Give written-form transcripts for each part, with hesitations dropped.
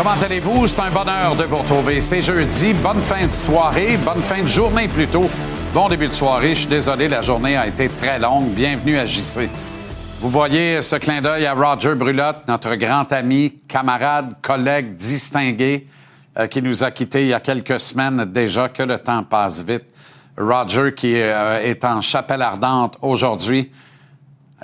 Comment allez-vous? C'est un bonheur de vous retrouver. C'est jeudi. Bonne fin de soirée, bonne fin de journée plutôt. Bon début de soirée. Je suis désolé, la journée a été très longue. Bienvenue à JC. Vous voyez ce clin d'œil à Roger Brulotte, notre grand ami, camarade, collègue distingué qui nous a quittés il y a quelques semaines déjà. Que le temps passe vite. Roger qui est en Chapelle Ardente aujourd'hui.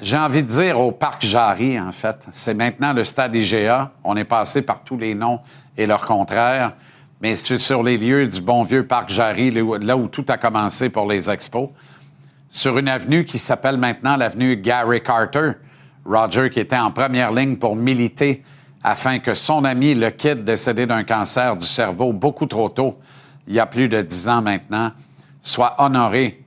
J'ai envie de dire au Parc Jarry, en fait. C'est maintenant le stade IGA. On est passé par tous les noms et leurs contraires. Mais c'est sur les lieux du bon vieux Parc Jarry, là où tout a commencé pour les expos. Sur une avenue qui s'appelle maintenant l'avenue Gary Carter. Roger qui était en première ligne pour militer afin que son ami, le Kid, décédé d'un cancer du cerveau beaucoup trop tôt, il y a plus de 10 ans maintenant, soit honoré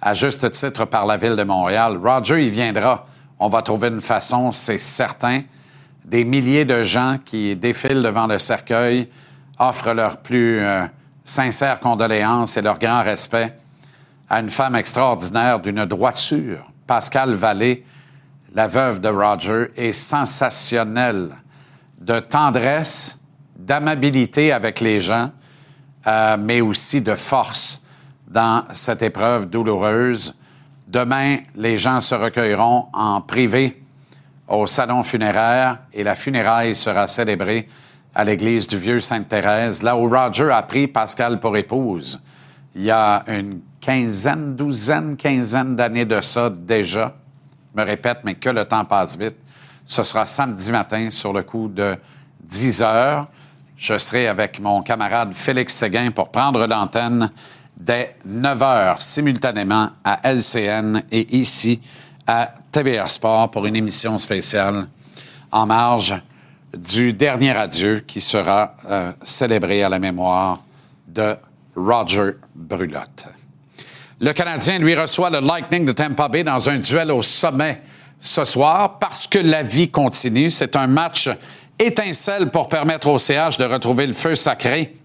à juste titre par la Ville de Montréal. Roger, il viendra. On va trouver une façon, c'est certain. Des milliers de gens qui défilent devant le cercueil offrent leurs plus sincères condoléances et leur grand respect à une femme extraordinaire d'une droiture. Pascale Vallée, la veuve de Roger, est sensationnelle de tendresse, d'amabilité avec les gens, mais aussi de force dans cette épreuve douloureuse. Demain, les gens se recueilleront en privé au salon funéraire et la funéraille sera célébrée à l'église du Vieux-Sainte-Thérèse, là où Roger a pris Pascale pour épouse. Il y a une quinzaine d'années de ça déjà. Je me répète, mais que le temps passe vite. Ce sera samedi matin sur le coup de 10 heures. Je serai avec mon camarade Félix Séguin pour prendre l'antenne dès 9 heures, simultanément à LCN et ici à TVA Sport pour une émission spéciale en marge du dernier adieu qui sera célébré à la mémoire de Roger Brulotte. Le Canadien, lui, reçoit le Lightning de Tampa Bay dans un duel au sommet ce soir parce que la vie continue. C'est un match étincelle pour permettre au CH de retrouver le feu sacré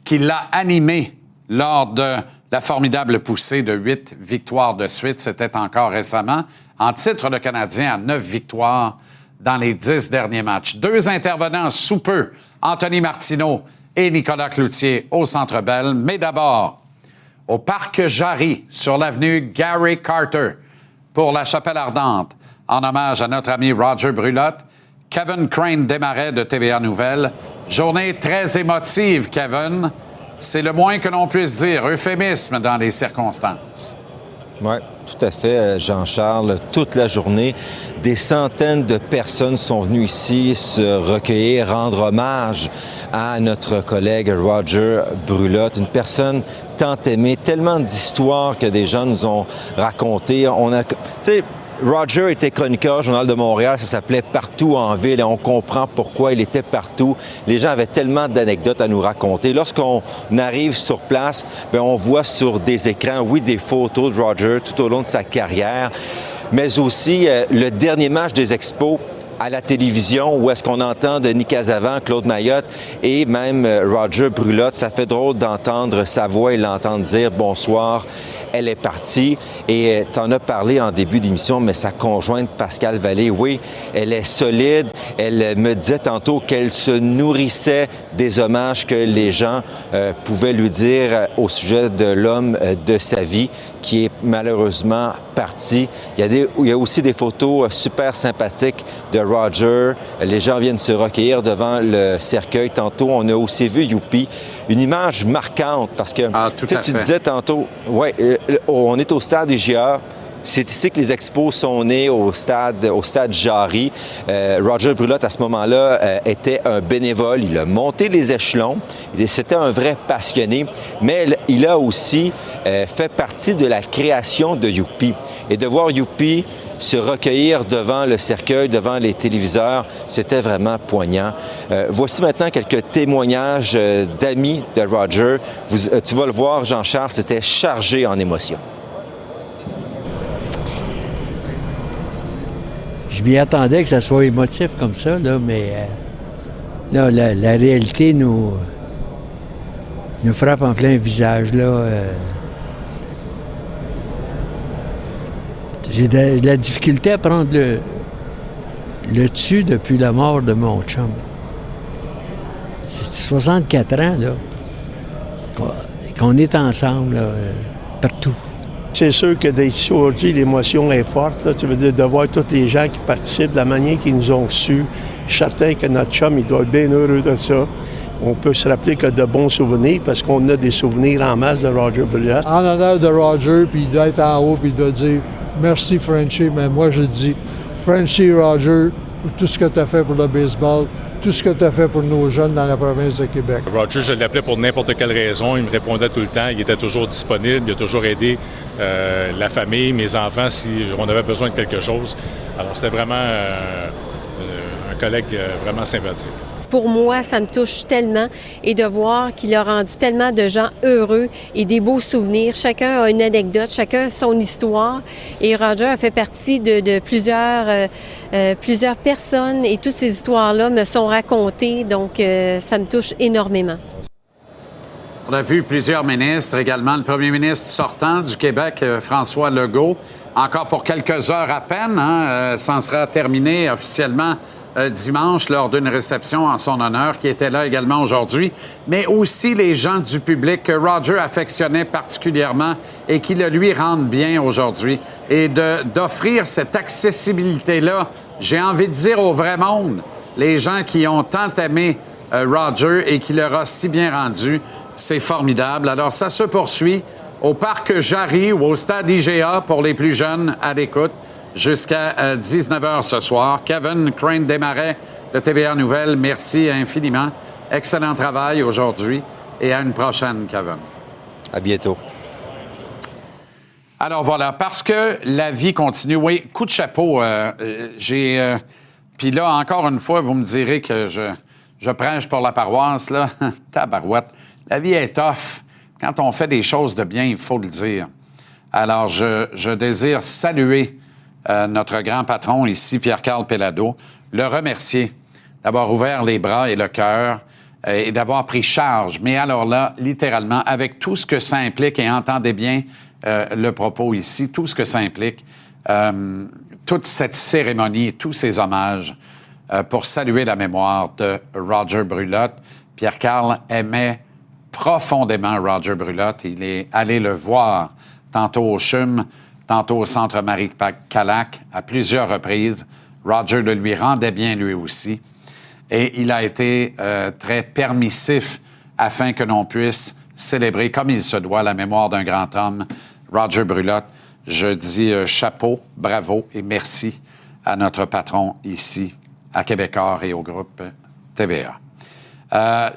qui l'a animé lors de la formidable poussée de 8 victoires de suite. C'était encore récemment. En titre, le Canadien a 9 victoires dans les 10 derniers matchs. 2 intervenants sous peu, Anthony Martineau et Nicolas Cloutier au Centre Bell. Mais d'abord, au Parc Jarry, sur l'avenue Gary Carter, pour la Chapelle Ardente, en hommage à notre ami Roger Brulotte, Kevin Crane Desmarais de TVA Nouvelles. Journée très émotive, Kevin. C'est le moins que l'on puisse dire, euphémisme dans les circonstances. Oui, tout à fait, Jean-Charles. Toute la journée, des centaines de personnes sont venues ici se recueillir, rendre hommage à notre collègue Roger Brulotte, une personne tant aimée, tellement d'histoires que des gens nous ont racontées. Tu sais, Roger était chroniqueur au Journal de Montréal, ça s'appelait « Partout en ville » et on comprend pourquoi il était partout. Les gens avaient tellement d'anecdotes à nous raconter. Lorsqu'on arrive sur place, bien, on voit sur des écrans, oui, des photos de Roger tout au long de sa carrière, mais aussi le dernier match des Expos à la télévision, où est-ce qu'on entend Denis Casavant, Claude Mayotte et même Roger Brulotte. Ça fait drôle d'entendre sa voix et l'entendre dire « bonsoir ». Elle est partie et tu en as parlé en début d'émission, mais sa conjointe Pascale Vallée, oui, elle est solide. Elle me disait tantôt qu'elle se nourrissait des hommages que les gens pouvaient lui dire au sujet de l'homme de sa vie qui est malheureusement parti. Il y a aussi des photos super sympathiques de Roger. Les gens viennent se recueillir devant le cercueil. Tantôt, on a aussi vu Youpi. Une image marquante parce que tu disais tantôt, ouais, on est au stade IGA. C'est ici que les expos sont nés au stade Jarry. Roger Brulotte, à ce moment-là, était un bénévole. Il a monté les échelons. C'était un vrai passionné. Mais il a aussi fait partie de la création de Youpi. Et de voir Youpi se recueillir devant le cercueil, devant les téléviseurs, c'était vraiment poignant. Voici maintenant quelques témoignages d'amis de Roger. Tu vas le voir, Jean-Charles, c'était chargé en émotions. Je m'y attendais que ça soit émotif comme ça, là, mais là, la réalité nous frappe en plein visage. Là, j'ai de la difficulté à prendre le dessus depuis la mort de mon chum. c'est 64 ans, là, qu'on est ensemble, là, partout. C'est sûr que d'être ici aujourd'hui, l'émotion est forte. Là. Tu veux dire, de voir tous les gens qui participent, de la manière qu'ils nous ont reçus. Je suis certain que notre chum, il doit être bien heureux de ça. On peut se rappeler que de bons souvenirs, parce qu'on a des souvenirs en masse de Roger Brulotte. En honneur de Roger, puis il doit être en haut, puis il doit dire « Merci, Frenchie », mais moi, je dis « Frenchie, Roger, pour tout ce que tu as fait pour le baseball, tout ce que tu as fait pour nos jeunes dans la province de Québec. » Roger, je l'appelais pour n'importe quelle raison. Il me répondait tout le temps. Il était toujours disponible. Il a toujours aidé la famille, mes enfants, si on avait besoin de quelque chose. Alors, c'était vraiment un collègue vraiment sympathique. Pour moi, ça me touche tellement et de voir qu'il a rendu tellement de gens heureux et des beaux souvenirs. Chacun a une anecdote, chacun a son histoire. Et Roger a fait partie de plusieurs personnes et toutes ces histoires-là me sont racontées. Donc, ça me touche énormément. On a vu plusieurs ministres, également le premier ministre sortant du Québec, François Legault, encore pour quelques heures à peine. Ça en sera terminé officiellement dimanche lors d'une réception en son honneur qui était là également aujourd'hui, mais aussi les gens du public que Roger affectionnait particulièrement et qui le lui rendent bien aujourd'hui. Et d'offrir cette accessibilité-là, j'ai envie de dire au vrai monde, les gens qui ont tant aimé Roger et qui leur a si bien rendu, c'est formidable. Alors ça se poursuit au Parc Jarry ou au Stade IGA pour les plus jeunes à l'écoute. Jusqu'à 19h ce soir. Kevin Crane-Desmarais de TVA Nouvelles, merci infiniment. Excellent travail aujourd'hui et à une prochaine, Kevin. À bientôt. Alors voilà, parce que la vie continue. Oui, coup de chapeau. Puis là, encore une fois, vous me direz que je prêche pour la paroisse, là. Tabarouette. La vie est tough. Quand on fait des choses de bien, il faut le dire. Alors, je désire saluer notre grand patron ici, Pierre-Carl Péladeau, le remercier d'avoir ouvert les bras et le cœur et d'avoir pris charge. Mais alors là, littéralement, avec tout ce que ça implique, et entendez bien le propos ici, tout ce que ça implique, toute cette cérémonie, tous ces hommages pour saluer la mémoire de Roger Brulotte. Pierre-Carl aimait profondément Roger Brulotte. Il est allé le voir tantôt au CHUM, tantôt au Centre Marie-Calac, à plusieurs reprises. Roger le lui rendait bien lui aussi. Et il a été très permissif afin que l'on puisse célébrer comme il se doit la mémoire d'un grand homme, Roger Brulotte. Je dis chapeau, bravo et merci à notre patron ici, à Québecor et au groupe TVA.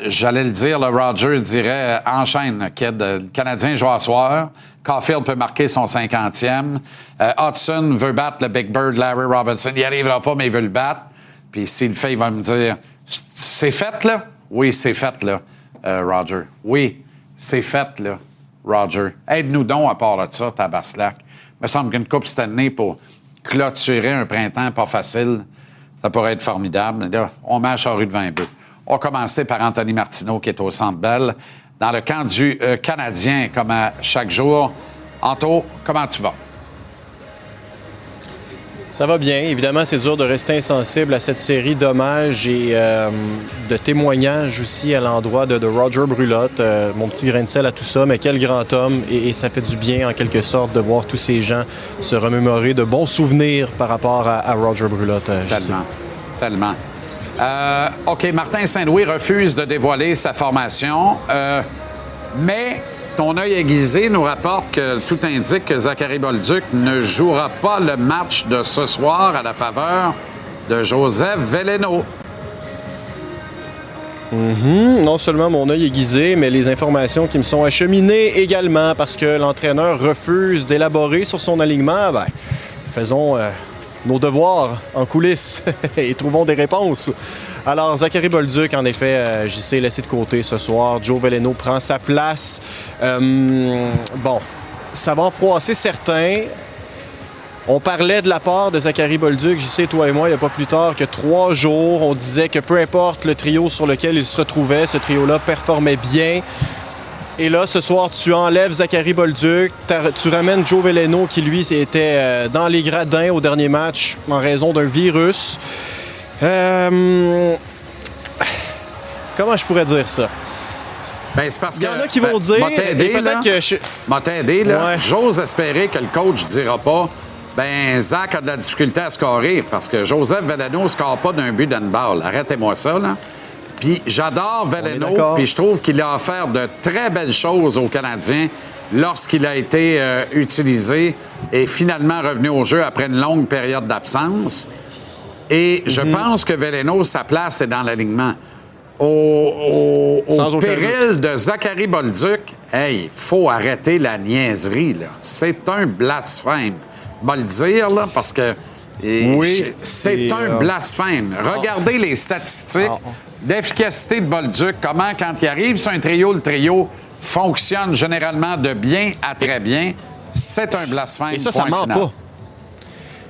J'allais le dire, le Roger dirait « Enchaîne, kid. Le Canadien joue à soir. Caulfield peut marquer son 50e. Hudson veut battre le Big Bird, Larry Robinson. Il n'y arrivera pas, mais il veut le battre. Puis s'il le fait, il va me dire « C'est fait, là? » « Oui, c'est fait, là, Roger. Oui, c'est fait, là, Roger. Aide-nous donc à part de ça, Tabaslac. Il me semble qu'une Coupe Stanley pour clôturer un printemps pas facile, ça pourrait être formidable. Là, on met à charrue de 20 bœufs. On va commencer par Anthony Martineau, qui est au Centre Bell, dans le camp du Canadien, comme à chaque jour. Anto, comment tu vas? Ça va bien. Évidemment, c'est dur de rester insensible à cette série d'hommages et de témoignages aussi à l'endroit de Roger Brulotte. Mon petit grain de sel à tout ça, mais quel grand homme. Et ça fait du bien, en quelque sorte, de voir tous ces gens se remémorer de bons souvenirs par rapport à Roger Brulotte. Tellement. OK, Martin Saint-Louis refuse de dévoiler sa formation, mais ton œil aiguisé nous rapporte que tout indique que Zachary Bolduc ne jouera pas le match de ce soir à la faveur de Joseph Veleno. Non seulement mon œil aiguisé, mais les informations qui me sont acheminées également, parce que l'entraîneur refuse d'élaborer sur son alignement. Faisons nos devoirs en coulisses et trouvons des réponses. Alors, Zachary Bolduc, en effet, JC laissé de côté ce soir. Joe Veleno prend sa place. Bon, ça va en froisser certains. On parlait de la part de Zachary Bolduc, JC, toi et moi, il n'y a pas plus tard que 3 jours. On disait que peu importe le trio sur lequel il se retrouvait, ce trio-là performait bien. Et là, ce soir, tu enlèves Zachary Bolduc, tu ramènes Joe Veleno qui, lui, était dans les gradins au dernier match en raison d'un virus. comment je pourrais dire ça? Ben, c'est parce Il y que. en a qui vont dire, m'a t'aidé, et peut-être là. que je... M'a t'aidé, là. Ouais. J'ose espérer que le coach ne dira pas, ben, Zach a de la difficulté à scorer, parce que Joseph Veleno ne score pas d'un but d'handball. Arrêtez-moi ça, là. Puis j'adore Veleno, puis je trouve qu'il a offert de très belles choses aux Canadiens lorsqu'il a été utilisé et finalement revenu au jeu après une longue période d'absence. Et je pense que Veleno, sa place est dans l'alignement. Au péril de Zachary Bolduc, hey, il faut arrêter la niaiserie, là. C'est un blasphème. Je vais le dire, là, parce que c'est un blasphème. Regardez les statistiques d'efficacité de Bolduc, comment, quand il arrive sur un trio, le trio fonctionne généralement de bien à très bien. C'est un blasphème. Et ça ment final. pas.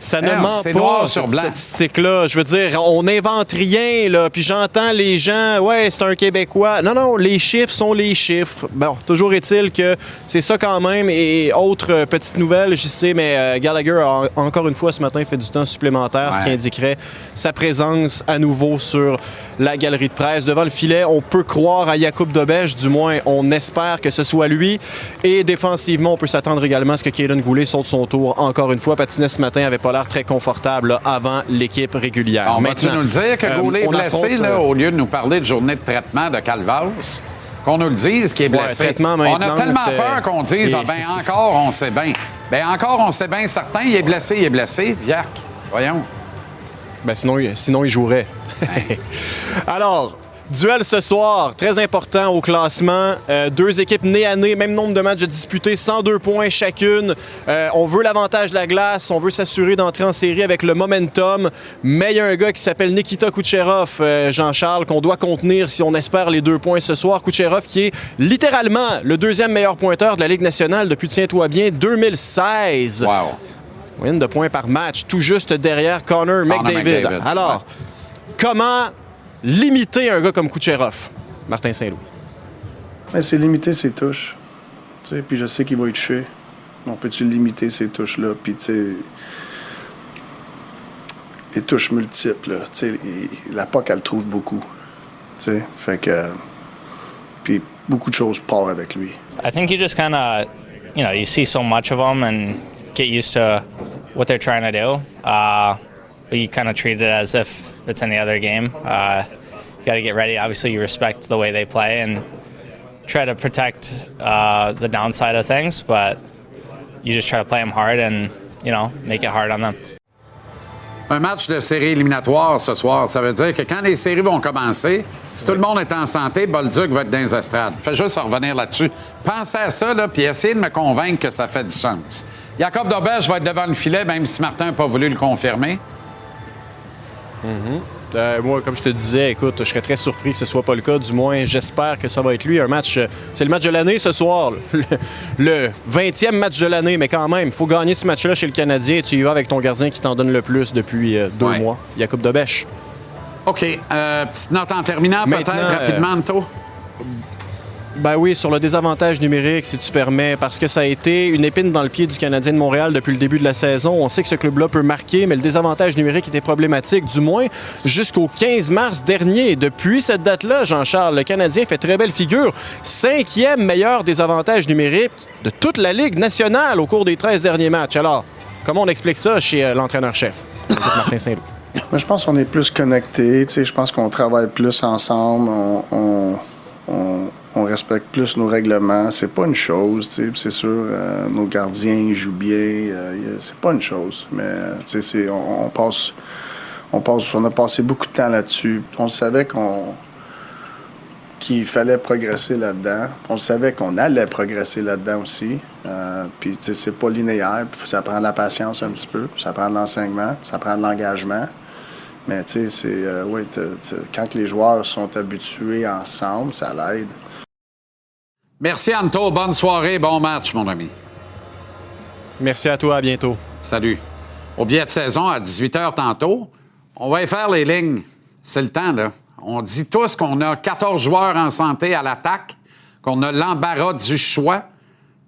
Ça ne ment c'est pas, noir sur cette blanc. statistique-là. Je veux dire, on n'invente rien, là. Puis j'entends les gens, ouais, c'est un Québécois. Non, les chiffres sont les chiffres. Bon, toujours est-il que c'est ça quand même. Et autre petite nouvelle, je sais, mais Gallagher a encore une fois ce matin fait du temps supplémentaire, ce qui indiquerait sa présence à nouveau sur la galerie de presse. Devant le filet, on peut croire à Jakub Dobeš, du moins, on espère que ce soit lui. Et défensivement, on peut s'attendre également à ce que Kaden Goulet saute son tour encore une fois. Patinait ce matin avait pas l'air très confortable là, avant l'équipe régulière. On va-tu nous le dire que Goulet est blessé, là, au lieu de nous parler de journée de traitement de Calvas? Qu'on nous le dise qu'il est blessé. On a tellement peur qu'on dise « Ah ben encore, on sait bien ». Ben encore, on sait bien certain, il est blessé. Viac, voyons. Ben sinon il jouerait. Alors, duel ce soir, très important au classement. Deux équipes nez à nez, même nombre de matchs disputés, 102 points chacune. On veut l'avantage de la glace, on veut s'assurer d'entrer en série avec le momentum. Mais il y a un gars qui s'appelle Nikita Kucherov, Jean-Charles, qu'on doit contenir si on espère les 2 points ce soir. Kucherov qui est littéralement le 2e meilleur pointeur de la Ligue nationale depuis, tiens-toi bien, 2016. Wow. Moyenne de points par match, tout juste derrière Connor McDavid. Alors, comment limiter un gars comme Kucherov, Martin Saint-Louis? C'est limiter ses touches. Puis je sais qu'il va être touché. On peut-tu limiter ces touches-là? Puis, les touches multiples, la POC, elle trouve beaucoup. Fait que. Puis beaucoup de choses partent avec lui. I think you just kind of, you see so much of them and get used to what they're trying to do. But you kind of treat it as if it's any other game. You got to get ready. Obviously, you respect the way they play and try to protect the downside of things, but you just try to play them hard and, make it hard on them. Un match de série éliminatoire ce soir, ça veut dire que quand les séries vont commencer, si tout le monde est en santé, Bolduc va être dans les estrades. Fais juste revenir là-dessus. Pensez à ça, là, puis essayez de me convaincre que ça fait du sens. Jakub Dobeš va être devant le filet, même si Martin n'a pas voulu le confirmer. Moi, comme je te disais, écoute, je serais très surpris que ce soit pas le cas. Du moins, j'espère que ça va être lui. Un match, c'est le match de l'année ce soir. Le 20e match de l'année, mais quand même, il faut gagner ce match-là chez le Canadien. Tu y vas avec ton gardien qui t'en donne le plus depuis 2 mois, Jakub Dobeš. OK. Petite note en terminant, peut-être, rapidement, Anto? Ben oui, sur le désavantage numérique, si tu permets, parce que ça a été une épine dans le pied du Canadien de Montréal depuis le début de la saison. On sait que ce club-là peut marquer, mais le désavantage numérique était problématique, du moins jusqu'au 15 mars dernier. Depuis cette date-là, Jean-Charles, le Canadien fait très belle figure. 5e meilleur désavantage numérique de toute la Ligue nationale au cours des 13 derniers matchs. Alors, comment on explique ça chez l'entraîneur-chef, Martin Saint-Louis? Moi, je pense qu'on est plus connectés. Je pense qu'on travaille plus ensemble. On respecte plus nos règlements. C'est pas une chose, c'est sûr, nos gardiens ils jouent bien. C'est pas une chose, mais on a passé beaucoup de temps là-dessus. On savait qu'il fallait progresser là-dedans. On savait qu'on allait progresser là-dedans aussi. Puis, c'est pas linéaire. Ça prend de la patience un petit peu. Ça prend de l'enseignement. Ça prend de l'engagement. Mais, quand les joueurs sont habitués ensemble, ça l'aide. Merci, Anto. Bonne soirée, bon match, mon ami. Merci à toi, à bientôt. Salut. Au billet de saison, à 18h tantôt, on va y faire les lignes. C'est le temps, là. On dit tous qu'on a 14 joueurs en santé à l'attaque, qu'on a l'embarras du choix.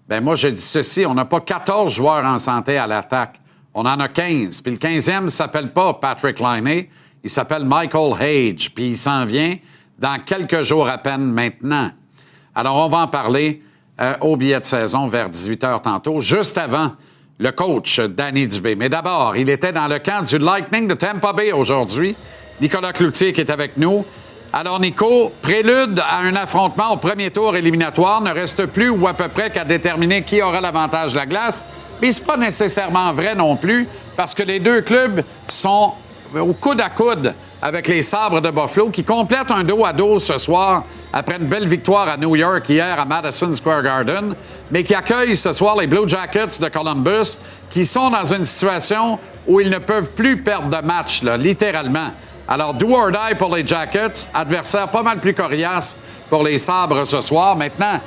Bien, moi, je dis ceci, on n'a pas 14 joueurs en santé à l'attaque. On en a 15. Puis le 15e ne s'appelle pas Patrick Laine, il s'appelle Michael Hage. Puis il s'en vient dans quelques jours à peine maintenant. Alors, on va en parler au billet de saison vers 18h tantôt, juste avant le coach Danny Dubé. Mais d'abord, il était dans le camp du Lightning de Tampa Bay aujourd'hui. Nicolas Cloutier qui est avec nous. Alors, Nico, prélude à un affrontement au premier tour éliminatoire. Ne reste plus ou à peu près qu'à déterminer qui aura l'avantage de la glace. Mais c'est pas nécessairement vrai non plus, parce que les deux clubs sont au coude à coude avec les Sabres de Buffalo, qui complètent un dos à dos ce soir après une belle victoire à New York hier à Madison Square Garden, mais qui accueillent ce soir les Blue Jackets de Columbus, qui sont dans une situation où ils ne peuvent plus perdre de match, là, littéralement. Alors, do or die pour les Jackets, adversaire pas mal plus coriace pour les Sabres ce soir. Maintenant,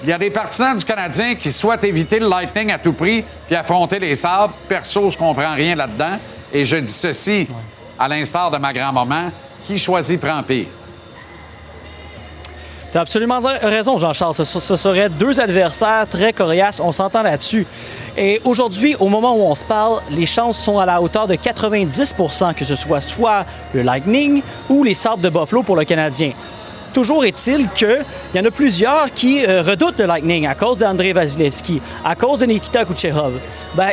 il y a des partisans du Canadien qui souhaitent éviter le Lightning à tout prix puis affronter les Sabres. Perso, je comprends rien là-dedans. Et je dis ceci, à l'instar de ma grand-maman, qui choisit prend pire. Tu as absolument raison, Jean-Charles. Ce seraient deux adversaires très coriaces. On s'entend là-dessus. Et aujourd'hui, au moment où on se parle, les chances sont à la hauteur de 90 % que ce soit le Lightning ou les Sabres de Buffalo pour le Canadien. Toujours est-il qu'il y en a plusieurs qui redoutent le Lightning à cause d'Andrei Vasilevskiy, à cause de Nikita Kucherov.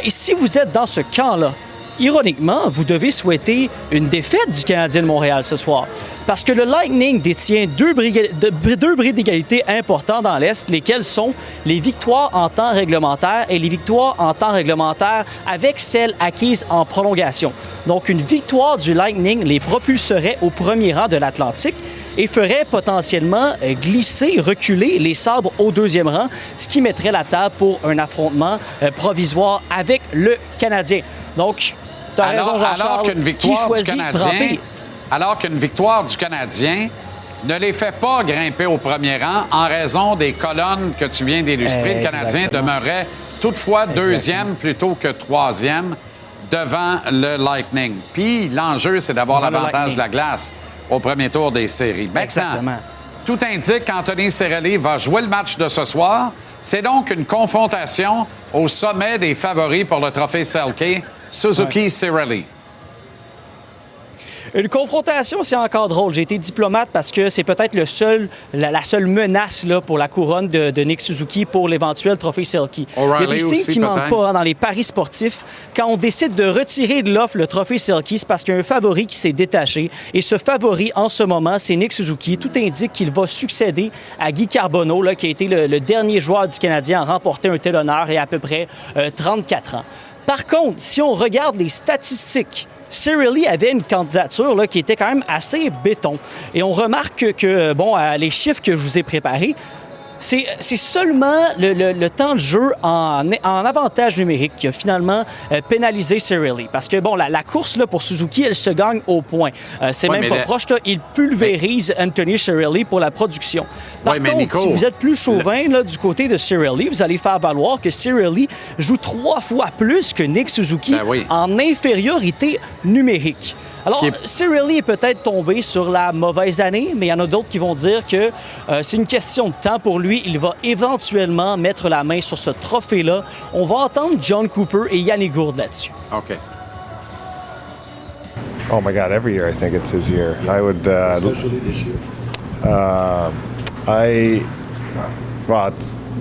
Et si vous êtes dans ce camp-là, ironiquement, vous devez souhaiter une défaite du Canadien de Montréal ce soir. Parce que le Lightning détient deux bris d'égalité importants dans l'Est, lesquels sont les victoires en temps réglementaire et les victoires en temps réglementaire avec celles acquises en prolongation. Donc, une victoire du Lightning les propulserait au premier rang de l'Atlantique et ferait potentiellement reculer les Sabres au deuxième rang, ce qui mettrait la table pour un affrontement provisoire avec le Canadien. Donc, tu as raison, Jean-Charles, qui choisit prend pire. Alors qu'une victoire du Canadien ne les fait pas grimper au premier rang en raison des colonnes que tu viens d'illustrer. Le Canadien demeurait toutefois deuxième plutôt que troisième devant le Lightning. Puis l'enjeu, c'est d'avoir l'avantage de la glace au premier tour des séries. Maintenant, tout indique qu'Anthony Cirelli va jouer le match de ce soir. C'est donc une confrontation au sommet des favoris pour le trophée Selke, Suzuki-Cirelli. Une confrontation, c'est encore drôle. J'ai été diplomate parce que c'est peut-être la seule menace là, pour la couronne de Nick Suzuki pour l'éventuel trophée Selke. Il y a des signes qui ne manquent pas dans les paris sportifs. Quand on décide de retirer de l'offre le trophée Selke, c'est parce qu'il y a un favori qui s'est détaché. Et ce favori, en ce moment, c'est Nick Suzuki. Tout indique qu'il va succéder à Guy Carbonneau, là, qui a été le dernier joueur du Canadien à remporter un tel honneur et à peu près 34 ans. Par contre, si on regarde les statistiques, Cirelli avait une candidature là, qui était quand même assez béton. Et on remarque que, les chiffres que je vous ai préparés, c'est seulement le temps de jeu en avantage numérique qui a finalement pénalisé Cirelli. Parce que, la course là, pour Suzuki, elle se gagne au point. C'est même pas proche. Là, il pulvérise Anthony Cirelli pour la production. Par contre, Nico, si vous êtes plus chauvin là, du côté de Cirelli, vous allez faire valoir que Cirelli joue 3 fois plus que Nick Suzuki en infériorité numérique. Alors, Cirelli est peut-être tombé sur la mauvaise année, mais il y en a d'autres qui vont dire que c'est une question de temps pour lui. Il va éventuellement mettre la main sur ce trophée-là. On va entendre John Cooper et Yannick Gourde là-dessus. OK. Oh my God, every year I think it's his year. I would... especially this year.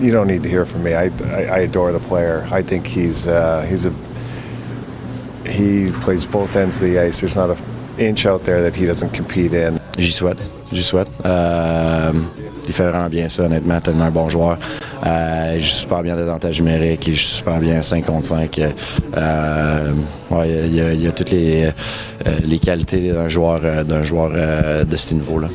You don't need to hear from me. I adore the player. I think he plays both ends of the ice. There's not an inch out there that he doesn't compete in. J'y souhaite. Il fait vraiment bien ça, honnêtement, tellement un bon joueur. Il joue super bien des avantages numériques, il joue super bien 5 contre 5. Il y a toutes les qualités d'un joueur de ce niveau-là.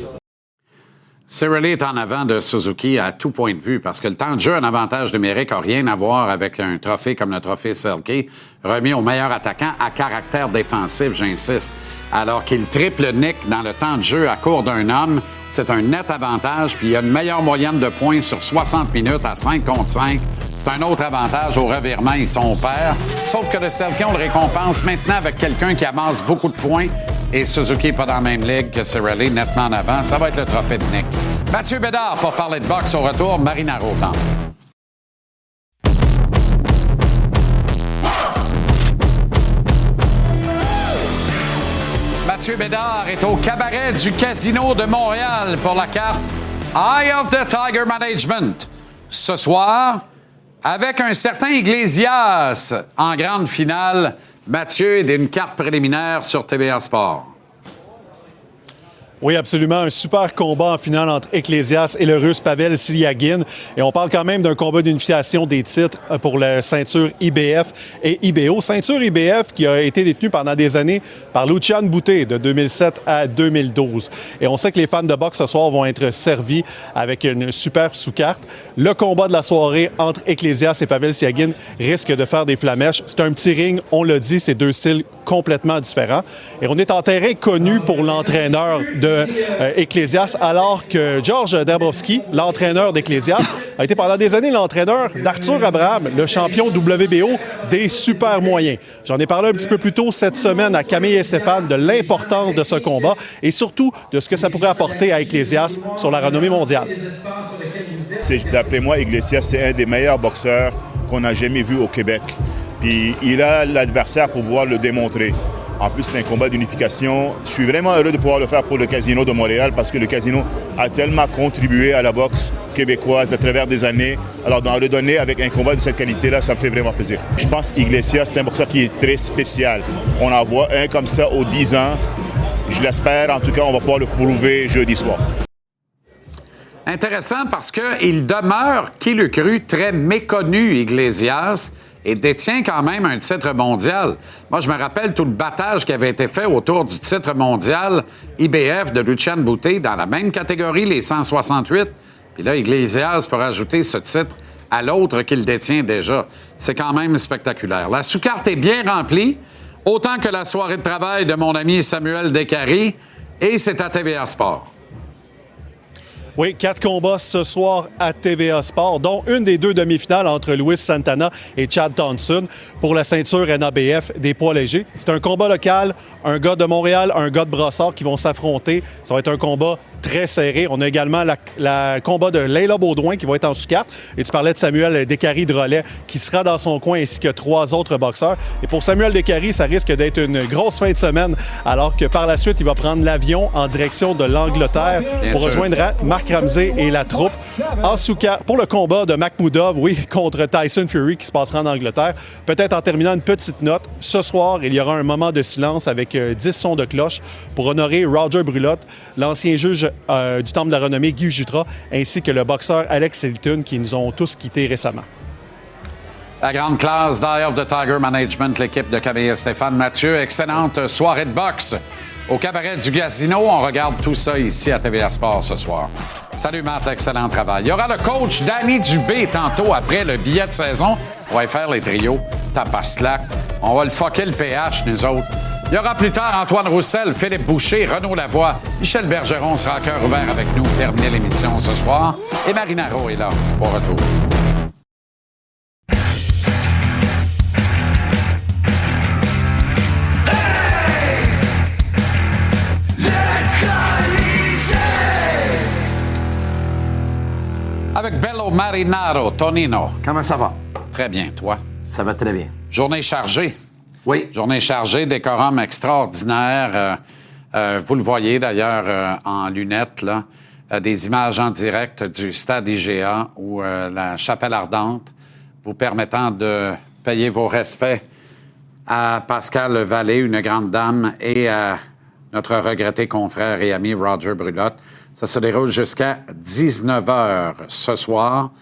Cirelli est en avant de Suzuki à tout point de vue parce que le temps de jeu, un avantage numérique, n'a rien à voir avec un trophée comme le trophée Selke, remis au meilleur attaquant à caractère défensif, j'insiste. Alors qu'il triple Nick dans le temps de jeu à court d'un homme, c'est un net avantage, puis il y a une meilleure moyenne de points sur 60 minutes à 5 contre 5. C'est un autre avantage au revirement, ils sont pairs. Sauf que le Selke, on le récompense maintenant avec quelqu'un qui amasse beaucoup de points. Et Suzuki n'est pas dans la même ligue que Cirelli, nettement en avant. Ça va être le trophée de Nick. Mathieu Bédard pour parler de boxe au retour. Marina Rotan. Mathieu Bédard est au cabaret du Casino de Montréal pour la carte Eye of the Tiger Management. Ce soir, avec un certain Iglesias en grande finale, Mathieu est d'une carte préliminaire sur TVA Sport. Oui, absolument. Un super combat en finale entre Iglesias et le Russe Pavel Siliagin. Et on parle quand même d'un combat d'unification des titres pour la ceinture IBF et IBO. Ceinture IBF qui a été détenue pendant des années par Lucian Boutet de 2007 à 2012. Et on sait que les fans de boxe ce soir vont être servis avec une superbe sous-carte. Le combat de la soirée entre Iglesias et Pavel Siliagin risque de faire des flamèches. C'est un petit ring, on l'a dit, c'est deux styles complètement différents. Et on est en terrain connu pour l'entraîneur de Iglesias, alors que George Dabrowski, l'entraîneur d'Iglesias, a été pendant des années l'entraîneur d'Arthur Abraham, le champion WBO des super moyens. J'en ai parlé un petit peu plus tôt cette semaine à Camille et Stéphane de l'importance de ce combat et surtout de ce que ça pourrait apporter à Iglesias sur la renommée mondiale. D'après moi, Iglesias, c'est un des meilleurs boxeurs qu'on a jamais vu au Québec. Puis il a l'adversaire pour pouvoir le démontrer. En plus, c'est un combat d'unification. Je suis vraiment heureux de pouvoir le faire pour le Casino de Montréal parce que le Casino a tellement contribué à la boxe québécoise à travers des années. Alors, d'en redonner avec un combat de cette qualité-là, ça me fait vraiment plaisir. Je pense qu'Iglesias, c'est un boxeur qui est très spécial. On en voit un comme ça aux 10 ans. Je l'espère. En tout cas, on va pouvoir le prouver jeudi soir. Intéressant parce qu'il demeure, qui l'eût cru, très méconnu, Iglesias, et détient quand même un titre mondial. Moi, je me rappelle tout le battage qui avait été fait autour du titre mondial IBF de Lucian Boutet dans la même catégorie, les 168. Puis là, Iglesias peut rajouter ce titre à l'autre qu'il détient déjà. C'est quand même spectaculaire. La sous-carte est bien remplie, autant que la soirée de travail de mon ami Samuel Descaries, et c'est à TVA Sport. Oui, 4 combats ce soir à TVA Sport, dont une des 2 demi-finales entre Luis Santana et Chad Thompson pour la ceinture NABF des poids légers. C'est un combat local, un gars de Montréal, un gars de Brossard qui vont s'affronter. Ça va être un combat très serré. On a également le combat de Leila Baudouin qui va être en sous-carte. Et tu parlais de Samuel Descaries de Relais qui sera dans son coin ainsi que 3 autres boxeurs. Et pour Samuel Descaries, ça risque d'être une grosse fin de semaine alors que par la suite, il va prendre l'avion en direction de l'Angleterre pour rejoindre Marc Ramsey et la troupe. En sous-carte, pour le combat de Makhmoudov, oui, contre Tyson Fury qui se passera en Angleterre. Peut-être en terminant une petite note, ce soir, il y aura un moment de silence avec 10 sons de cloche pour honorer Roger Brulotte, l'ancien juge du Temple de la renommée Guy Jutras, ainsi que le boxeur Alex Hilton qui nous ont tous quittés récemment. La grande classe d'Eye of the Tiger Management, l'équipe de Camille et Stéphane. Mathieu, excellente soirée de boxe au cabaret du Casino. On regarde tout ça ici à TVA Sport ce soir. Salut Matt, excellent travail. Il y aura le coach Danny Dubé tantôt après le billet de saison. On va y faire les trios. Tapas slack. On va le fucker le PH, nous autres. Il y aura plus tard Antoine Roussel, Philippe Boucher, Renaud Lavoie, Michel Bergeron sera à cœur ouvert avec nous pour terminer l'émission ce soir. Et Marinaro est là au retour. Avec Bello Marinaro, Tonino. Comment ça va? Très bien, toi? Ça va très bien. Journée chargée. Oui. Journée chargée, décorum extraordinaire. Vous le voyez d'ailleurs en lunettes, là, des images en direct du stade IGA où la chapelle ardente vous permettant de payer vos respects à Pascal Vallée, une grande dame, et à notre regretté confrère et ami Roger Brulotte. Ça se déroule jusqu'à 19h ce soir.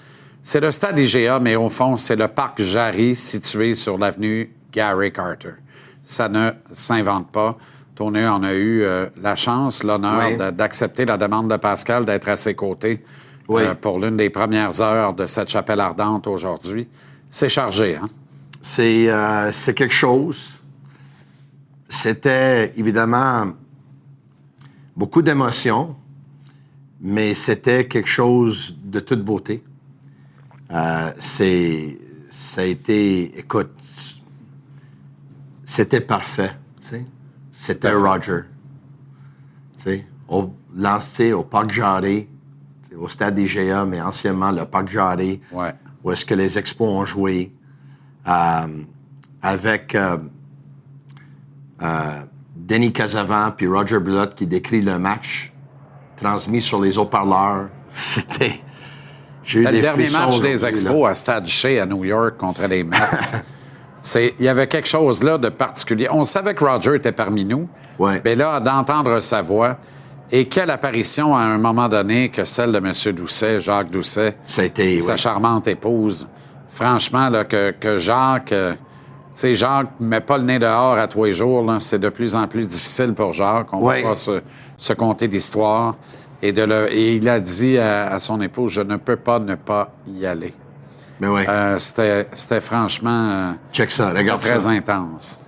C'est le stade IGA, mais au fond, c'est le parc Jarry situé sur l'avenue Gary Carter. Ça ne s'invente pas. Tony en a eu la chance, l'honneur d'accepter la demande de Pascal d'être à ses côtés pour l'une des premières heures de cette chapelle ardente aujourd'hui. C'est chargé, hein? C'est quelque chose. C'était évidemment beaucoup d'émotions, mais c'était quelque chose de toute beauté. Ça a été, écoute, c'était parfait, tu sais. C'était Roger. Tu sais, au Parc Jarry, au stade IGA, mais anciennement le Parc Jarry, où est-ce que les Expos ont joué, Denis Casavant puis Roger Brulotte qui décrit le match transmis sur les haut-parleurs. C'était le dernier match des Expos à Stade Shea à New York contre les Mets. Il y avait quelque chose là de particulier. On savait que Roger était parmi nous, mais là, d'entendre sa voix, et quelle apparition à un moment donné que celle de M. Doucet, Jacques Doucet, sa charmante épouse. Franchement, là, que Jacques... Jacques ne met pas le nez dehors à tous les jours. Là. C'est de plus en plus difficile pour Jacques. On ne va pas se conter d'histoire. Et il a dit à son épouse, je ne peux pas ne pas y aller. Mais c'était franchement... Check ça, regarde ça. Très intense.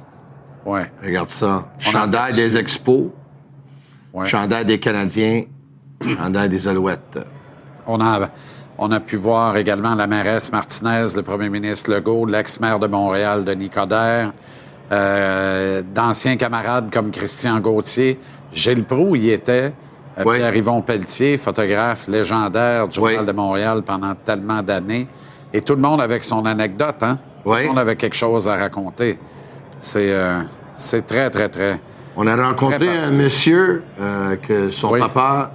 Ouais. Regarde ça. Chandail des Expos, chandail des Canadiens, chandail des Alouettes. On a pu voir également la mairesse Martinez, le premier ministre Legault, l'ex-maire de Montréal, Denis Coderre, d'anciens camarades comme Christian Gauthier. Gilles Proulx y était. Pierre-Yvon Pelletier, photographe légendaire du Journal de Montréal pendant tellement d'années. Et tout le monde avec son anecdote, hein? Tout le monde avait quelque chose à raconter. C'est très, très, très... On a rencontré un monsieur que son papa...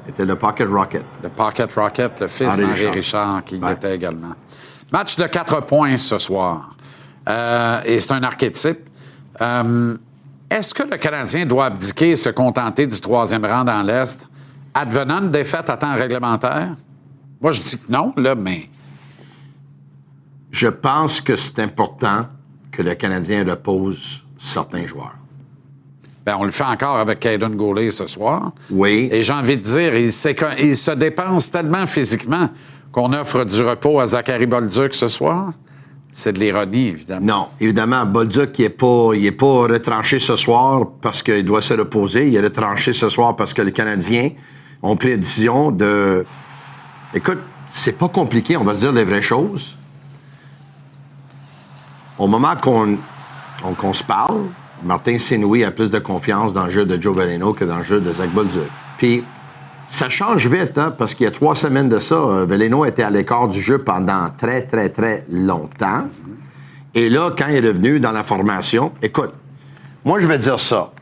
était le Pocket Rocket. Le Pocket Rocket, le fils d'Henri Richard, qui y était également. Match de 4 points ce soir. Et c'est un archétype. Est-ce que le Canadien doit abdiquer et se contenter du 3e rang dans l'Est, advenant une défaite à temps réglementaire? Moi, je dis que non, là, mais... Je pense que c'est important que le Canadien repose certains joueurs. On le fait encore avec Caden Goulet ce soir. Oui. Et j'ai envie de dire, il se dépense tellement physiquement qu'on offre du repos à Zachary Bolduc ce soir. C'est de l'ironie, évidemment. Non, évidemment, Bolduc, il est pas retranché ce soir parce qu'il doit se reposer. Il est retranché ce soir parce que les Canadiens ont pris la décision de... Écoute, c'est pas compliqué, on va se dire les vraies choses. Au moment qu'on se parle, Martin Saint-Louis a plus de confiance dans le jeu de Joe Veleno que dans le jeu de Zach Bolduc. Puis, ça change vite, hein, parce qu'il y a 3 semaines de ça, Veleno était à l'écart du jeu pendant très, très, très longtemps. Et là, quand il est revenu dans la formation, écoute, moi, je vais dire ça.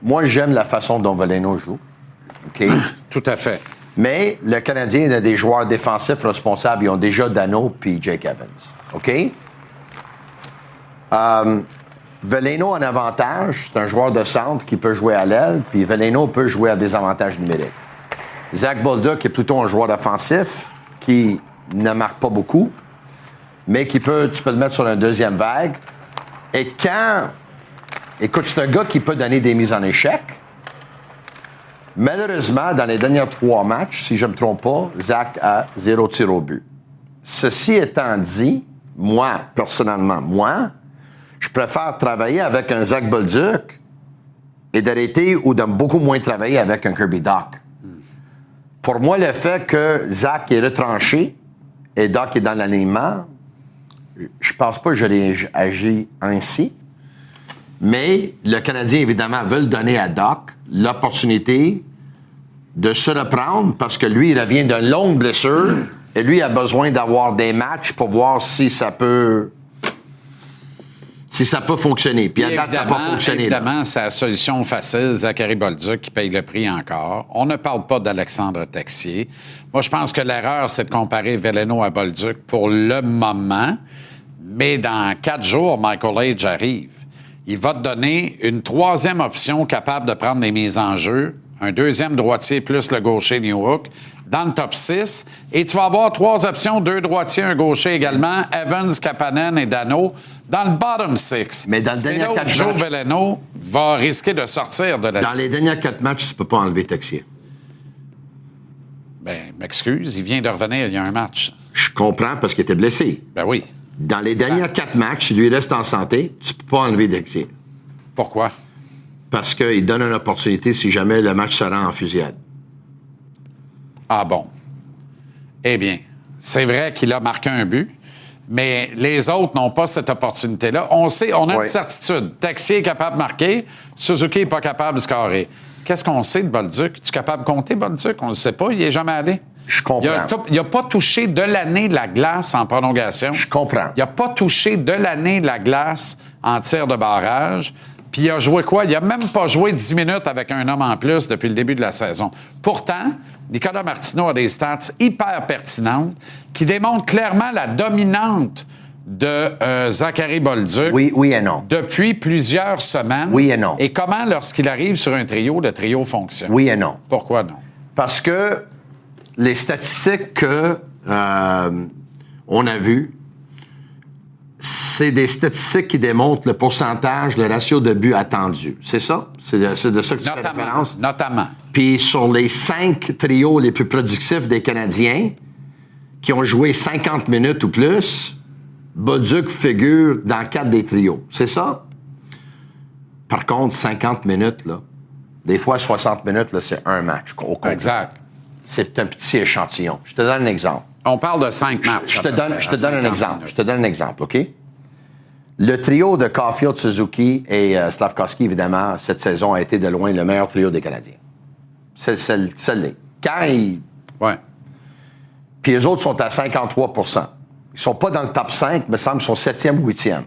Moi, j'aime la façon dont Veleno joue. OK? Tout à fait. Mais le Canadien a des joueurs défensifs responsables. Ils ont déjà Dano puis Jake Evans. OK? Veleno a un avantage, c'est un joueur de centre qui peut jouer à l'aile, puis Veleno peut jouer à des avantages numériques. Zach Bolduc est plutôt un joueur offensif qui ne marque pas beaucoup, mais tu peux le mettre sur une deuxième vague. Et écoute, c'est un gars qui peut donner des mises en échec. Malheureusement, dans les derniers 3 matchs, si je ne me trompe pas, Zach a 0 tir au but. Ceci étant dit, moi, personnellement, je préfère travailler avec un Zach Bolduc et d'arrêter ou de beaucoup moins travailler avec un Kirby Dach. Pour moi, le fait que Zach est retranché et Dach est dans l'alignement, je pense pas que j'aurais agi ainsi. Mais le Canadien, évidemment, veut donner à Dach l'opportunité de se reprendre parce que lui, il revient d'une longue blessure et lui a besoin d'avoir des matchs pour voir si ça peut fonctionner. Puis à date, ça n'a pas fonctionné. Évidemment, c'est la solution facile. Zachary Bolduc qui paye le prix encore. On ne parle pas d'Alexandre Texier. Moi, je pense que l'erreur, c'est de comparer Veleno à Bolduc pour le moment. Mais dans 4 jours, Michael Age arrive. Il va te donner une 3e option capable de prendre des mises en jeu, un 2e droitier plus le gaucher Newhook, dans le top 6. Et tu vas avoir 3 options, 2 droitiers, un gaucher également, Evans, Kapanen et Dano, dans le bottom 6. Mais dans le dernier 4 matchs, Joe Veleno va risquer de sortir de la... Dans les derniers 4 matchs, tu ne peux pas enlever Texier. M'excuse, il vient de revenir il y a un match. Je comprends parce qu'il était blessé. Ben oui. Dans les derniers 4 matchs, s'il lui reste en santé, tu ne peux pas enlever Texier. Pourquoi? Parce qu'il donne une opportunité si jamais le match se rend en fusillade. Ah bon? Eh bien, c'est vrai qu'il a marqué un but, mais les autres n'ont pas cette opportunité-là. On a une certitude. Texier est capable de marquer, Suzuki n'est pas capable de scorer. Qu'est-ce qu'on sait de Bolduc? Tu es capable de compter Bolduc? On ne le sait pas, il n'est jamais allé. Je comprends. Il n'a pas touché de l'année de la glace en prolongation. Je comprends. Il n'a pas touché de l'année de la glace en tir de barrage. Puis il a joué quoi? Il n'a même pas joué 10 minutes avec un homme en plus depuis le début de la saison. Pourtant, Nicolas Martineau a des stats hyper pertinentes qui démontrent clairement la dominante de Zachary Bolduc. Oui et non. Depuis plusieurs semaines. Oui et non. Et comment, lorsqu'il arrive sur un trio, le trio fonctionne? Oui et non. Pourquoi non? Parce que les statistiques que on a vues, c'est des statistiques qui démontrent le pourcentage, le ratio de buts attendus. C'est ça? C'est de ça que tu fais référence? Notamment. Puis sur les 5 trios les plus productifs des Canadiens, qui ont joué 50 minutes ou plus, Bolduc figure dans 4 des trios. C'est ça? Par contre, 50 minutes, là, des fois 60 minutes, là, c'est un match. Exact. C'est un petit échantillon. Je te donne un exemple. On parle de 5 matchs. Je te donne un exemple. Je te donne un exemple, OK? Le trio de Caulfield, Suzuki et Slafkovsky, évidemment, cette saison a été de loin le meilleur trio des Canadiens. C'est l'est. Quand ils... Ouais. Puis les autres sont à 53 %. Ils sont pas dans le top 5, me semble, ils sont 7e ou 8e.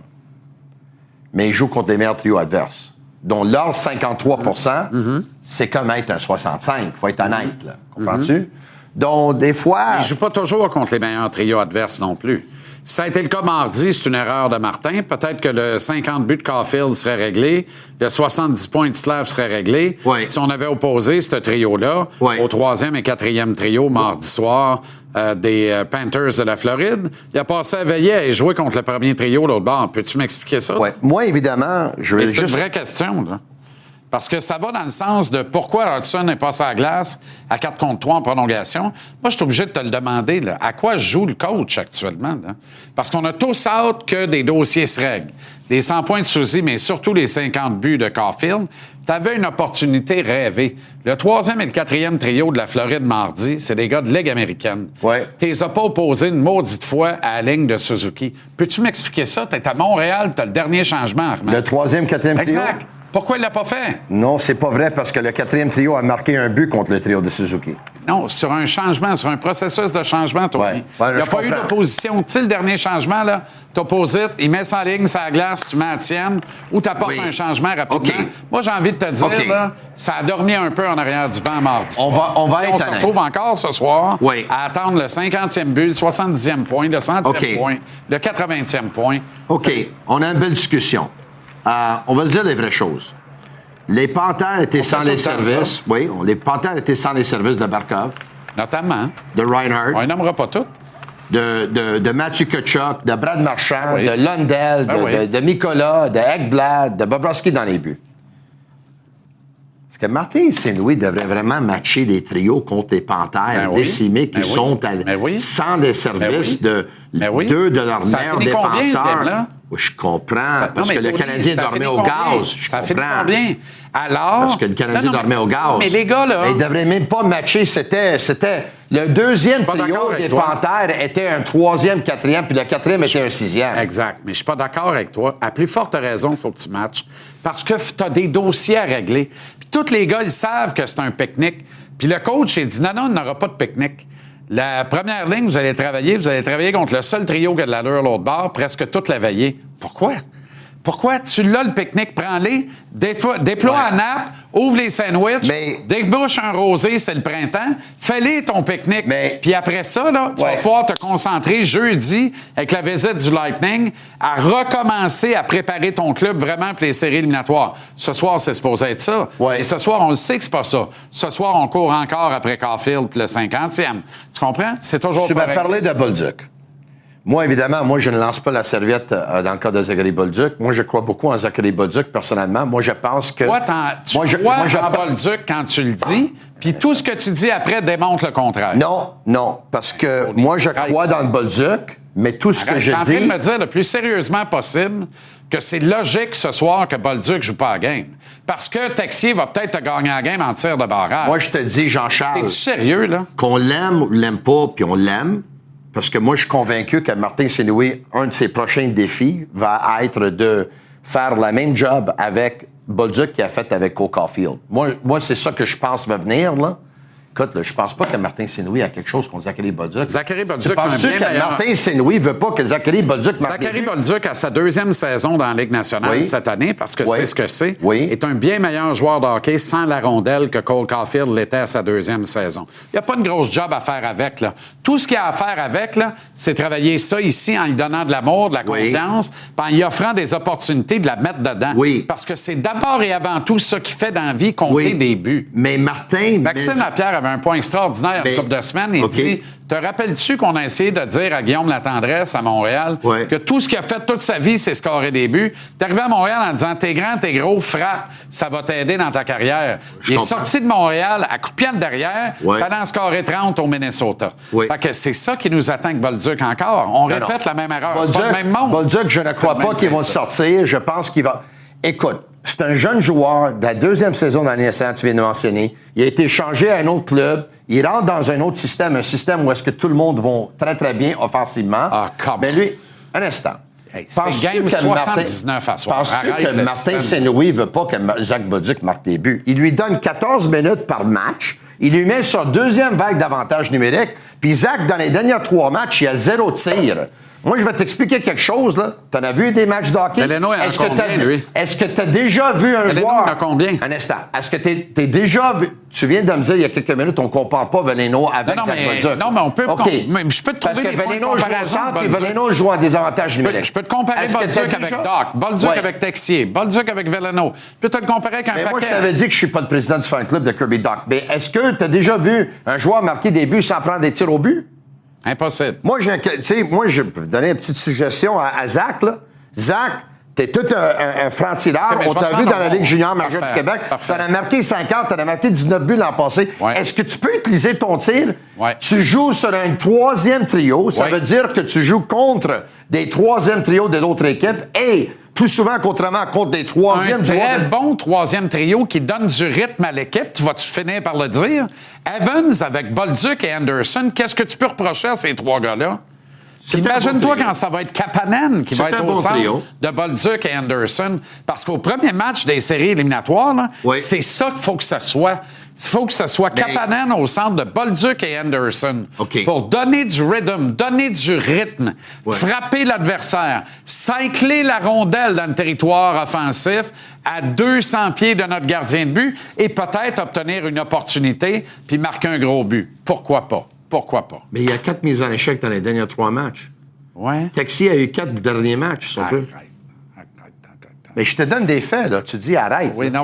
Mais ils jouent contre les meilleurs trios adverses. Donc, leur 53 %, c'est comme être un 65. Il faut être honnête, là. Comprends-tu? Donc, des fois... Ils ne jouent pas toujours contre les meilleurs trios adverses non plus. Ça a été le cas mardi, c'est une erreur de Martin. Peut-être que le 50 buts de Caulfield serait réglé, le 70 points de Slav serait réglé. Oui. Si on avait opposé ce trio-là au 3e et 4e trio mardi soir des Panthers de la Floride, il a passé à veiller et jouer contre le premier trio l'autre bord. Peux-tu m'expliquer ça? Oui. Moi, évidemment, je vais juste... C'est juste... une vraie question, là. Parce que ça va dans le sens de pourquoi Hudson n'est pas sur la glace à 4 contre 3 en prolongation. Moi, je suis obligé de te le demander. Là, à quoi joue le coach actuellement? Là? Parce qu'on a tous hâte que des dossiers se règlent. Les 100 points de Suzy, mais surtout les 50 buts de Caulfield. Tu avais une opportunité rêvée. Le 3e et le 4e trio de la Floride mardi, c'est des gars de Ligue américaine. Ouais. Tu les as pas opposés une maudite fois à la ligne de Suzuki. Peux-tu m'expliquer ça? Tu es à Montréal, tu as le dernier changement, Armand. Le 3e, 4e trio? Exact. Pourquoi il l'a pas fait? Non, c'est pas vrai parce que le 4e trio a marqué un but contre le trio de Suzuki. Non, sur un changement, sur un processus de changement, Tony. Ouais. Il n'y a pas eu d'opposition. Tu sais, le dernier changement, là, t'opposites, il met sa ligne, sa glace, tu mets la tienne, ou t'apportes un changement rapidement. Okay. Moi, j'ai envie de te dire, là, ça a dormi un peu en arrière du banc mardi. On va être on se retrouve encore ce soir oui. à attendre le 50e but, le 70e point, le 100e point, le 80e point. OK. On a une belle discussion. On va se dire les vraies choses. Les Panthères étaient sans les services. Oui, les Panthères étaient sans les services de Barkov. Notamment. De Reinhardt. On les nommera pas toutes. De Matthew Tkachuk, de Brad Marchand, de Lundell, de Mikola, de Ekblad, de Bobrovsky dans les buts. Est-ce que Martin Saint-Louis devrait vraiment matcher les trios contre les Panthères décimés qui sont sans les services de deux de leurs meilleurs défenseurs? Je comprends, parce que le Canadien dormait au gaz. Ça fait combien? Alors... Parce que le Canadien dormait au gaz. Mais les gars, là... Ils ne devraient même pas matcher. C'était le deuxième trio des Panthères était un 3e, 4e, puis le 4e était un 6e. Exact. Mais je suis pas d'accord avec toi. À plus forte raison, il faut que tu matches. Parce que tu as des dossiers à régler. Puis tous les gars, ils savent que c'est un pique-nique. Puis le coach, il dit non, il n'aura pas de pique-nique. La première ligne, vous allez travailler contre le seul trio qui a de l'allure l'autre bord, presque toute la veillée. Pourquoi? Pourquoi? Tu l'as, le pique-nique, prends-les, déploie à nappe, ouvre les sandwichs, débouche un rosé, c'est le printemps, fais-les ton pique-nique. Puis après ça, là, tu vas pouvoir te concentrer jeudi, avec la visite du Lightning, à recommencer à préparer ton club vraiment pour les séries éliminatoires. Ce soir, c'est supposé être ça. Et ce soir, on le sait que c'est pas ça. Ce soir, on court encore après Caulfield puis le 50e. Tu comprends? C'est toujours Tu m'as parlé de Bolduc. Moi, évidemment, je ne lance pas la serviette dans le cas de Zachary Bolduc. Moi, je crois beaucoup en Zachary Bolduc, personnellement. Moi, je pense que... Tu crois en Bolduc quand tu le dis, puis tout ce que tu dis après démontre le contraire. Non, parce que moi, je crois dans le Bolduc, mais tout ce que je dis... Je suis en train de me dire le plus sérieusement possible que c'est logique ce soir que Bolduc joue pas à la game. Parce que Texier va peut-être te gagner la game en tir de barrage. Moi, je te dis, Jean-Charles... T'es-tu sérieux, là? Qu'on l'aime ou l'aime pas, puis on l'aime... Parce que moi, je suis convaincu que Martin Saint-Louis, un de ses prochains défis va être de faire la même job avec Bolduc qu'il a fait avec Cole Caulfield. Moi, c'est ça que je pense va venir, là. Écoute, là, je pense pas que Martin Saint-Louis a quelque chose contre Zachary Bolduc. Zachary Bolduc, tu penses que Martin Saint-Louis veut pas que Zachary Bolduc marque Zachary Bolduc a sa 2e saison dans la Ligue nationale cette année, parce que c'est ce que c'est, est un bien meilleur joueur de hockey sans la rondelle que Cole Caulfield l'était à sa 2e saison. Il n'y a pas une grosse job à faire avec, là. Tout ce qu'il y a à faire avec, là, c'est travailler ça ici en lui donnant de l'amour, de la confiance, puis en lui offrant des opportunités de la mettre dedans. Oui. Parce que c'est d'abord et avant tout ce qui fait dans la vie compter des buts. Mais Martin... Maxime Lapierre avait un point extraordinaire il y a une couple de semaines. Il dit, te rappelles-tu qu'on a essayé de dire à Guillaume Latendresse à Montréal que tout ce qu'il a fait toute sa vie, c'est scorer des buts? T'es arrivé à Montréal en disant, t'es grand, t'es gros, frappe, ça va t'aider dans ta carrière. Il est sorti de Montréal à coup de pied derrière, pendant scorer 30 au Minnesota. Fait que c'est ça qui nous attend avec Bolduc encore. On répète la même erreur. C'est pas le même monde. Bolduc, je ne crois pas qu'il va sortir. Je pense qu'il va... Écoute, c'est un jeune joueur de la 2e saison dans l'NSA, tu viens de mentionner. Il a été changé à un autre club. Il rentre dans un autre système, un système où est-ce que tout le monde va très, très bien offensivement. Mais lui, un instant. C'est game 79 à soir. Penses-tu que Martin Saint-Louis ne veut pas que Zach Bolduc marque des buts? Il lui donne 14 minutes par match. Il lui met sur 2e vague d'avantage numérique. Puis Zach, dans les derniers 3 matchs, il a 0 tir. Moi, je vais t'expliquer quelque chose, là. T'en as vu des matchs de hockey? Veleno, il en a combien, lui? Est-ce que t'as déjà vu un Veleno, joueur... il en a combien? Un instant. Est-ce que t'es déjà vu... Tu viens de me dire il y a quelques minutes, on ne compare pas Veleno avec Zach Bolduc. Non, mais on peut... Mais je peux te trouver des points de comparaison. Parce que Veleno joue en désavantage numérique. Je peux te comparer Bolduc avec Doc, Bolduc avec Texier, Bolduc avec Veleno. Je peux te le comparer avec un paquet. Moi, je t'avais dit que je suis pas le président du fan club de Kirby Doc. Mais est-ce que tu as déjà vu un joueur marquer des buts sans prendre des tirs au but? Impossible. Moi, je vais donner une petite suggestion à Zach. Là. Zach, t'es tout un franc-tireur. On t'a vu dans la Ligue junior majeure du Québec. Tu en as marqué 50, tu en as marqué 19 buts l'an passé. Est-ce que tu peux utiliser ton tir? Tu joues sur un 3e trio. Ça veut dire que tu joues contre des 3e trios de l'autre équipe et plus souvent qu'autrement contre des 3e trios. Un très bon 3e trio qui donne du rythme à l'équipe. Tu vas-tu finir par le dire? Evans avec Bolduc et Anderson, qu'est-ce que tu peux reprocher à ces 3 gars-là? Imagine-toi quand ça va être Kapanen qui va être au centre de Bolduc et Anderson. Parce qu'au premier match des séries éliminatoires, là, c'est ça qu'il faut que ce soit. Il faut que ce soit Kapanen au centre de Bolduc et Anderson pour donner du rhythm, donner du rythme, frapper l'adversaire, cycler la rondelle dans le territoire offensif à 200 pieds de notre gardien de but et peut-être obtenir une opportunité puis marquer un gros but. Pourquoi pas? Pourquoi pas? Mais il y a 4 mises en échec dans les derniers 3 matchs. Texier a eu 4 derniers matchs, ça peut. Mais je te donne des faits, là. Tu dis arrête. Oui, non,